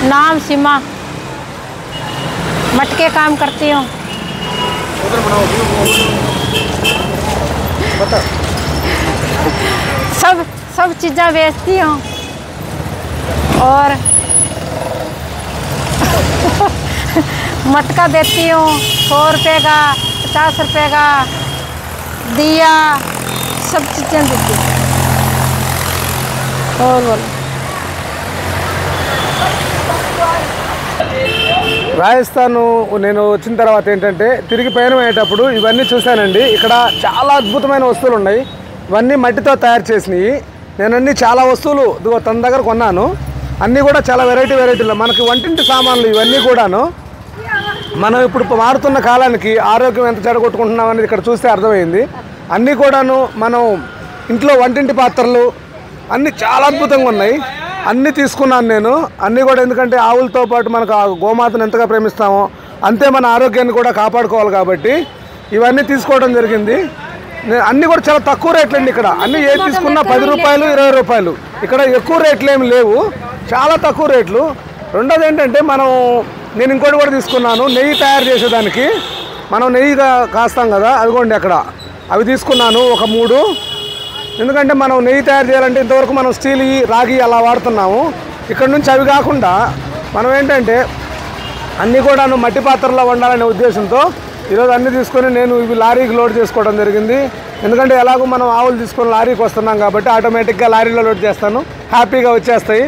नाम सीमा, मटके काम करती हूँ। सब सब चीज़ें बेचती हूँ और मटका देती हूँ 100 रुपये का, 50 रुपये का, दिया, सब चीज़ें देती हूँ। और बोलो। రాజస్థాన్ నేను వచ్చిన తర్వాత ఏంటంటే తిరిగి పయనం అయ్యేటప్పుడు ఇవన్నీ చూశానండి. ఇక్కడ చాలా అద్భుతమైన వస్తువులు ఉన్నాయి. ఇవన్నీ మట్టితో తయారు చేసినవి. నేను అన్ని చాలా వస్తువులు తన దగ్గర కొన్నాను. అన్నీ కూడా చాలా వెరైటీలో మనకి వంటింటి సామాన్లు ఇవన్నీ కూడాను. మనం ఇప్పుడు మారుతున్న కాలానికి ఆరోగ్యం ఎంత చెడగొట్టుకుంటున్నాం అనేది ఇక్కడ చూస్తే అర్థమైంది. అన్నీ కూడాను మనం ఇంట్లో వంటింటి పాత్రలు అన్నీ చాలా అద్భుతంగా ఉన్నాయి. అన్నీ తీసుకున్నాను నేను. అన్నీ కూడా ఎందుకంటే ఆవులతో పాటు మనకు ఆ గోమాతను ఎంతగా ప్రేమిస్తామో అంతే మన ఆరోగ్యాన్ని కూడా కాపాడుకోవాలి కాబట్టి ఇవన్నీ తీసుకోవడం జరిగింది. అన్నీ కూడా చాలా తక్కువ రేట్లు అండి. ఇక్కడ అన్నీ ఏది తీసుకున్నా 10 రూపాయలు 20 రూపాయలు. ఇక్కడ ఎక్కువ రేట్లు ఏమి లేవు, చాలా తక్కువ రేట్లు. రెండోది ఏంటంటే నేను ఇంకోటి కూడా తీసుకున్నాను. నెయ్యి తయారు చేసేదానికి మనం నెయ్యిగా కాస్తాం కదా, అదిగోండి అక్కడ అవి తీసుకున్నాను ఒక 3. ఎందుకంటే మనం నెయ్యి తయారు చేయాలంటే ఇంతవరకు మనం స్టీల్ రాగి అలా వాడుతున్నాము. ఇక్కడ నుంచి అవి కాకుండా మనం ఏంటంటే అన్నీ కూడా మట్టి పాత్రలో వండాలనే ఉద్దేశంతో ఈరోజు అన్నీ తీసుకొని నేను ఇవి లారీకి లోడ్ చేసుకోవడం జరిగింది. ఎందుకంటే ఎలాగో మనం ఆవులు తీసుకొని లారీకి వస్తున్నాం కాబట్టి ఆటోమేటిక్గా లారీలో లోడ్ చేస్తాను, హ్యాపీగా వచ్చేస్తాయి.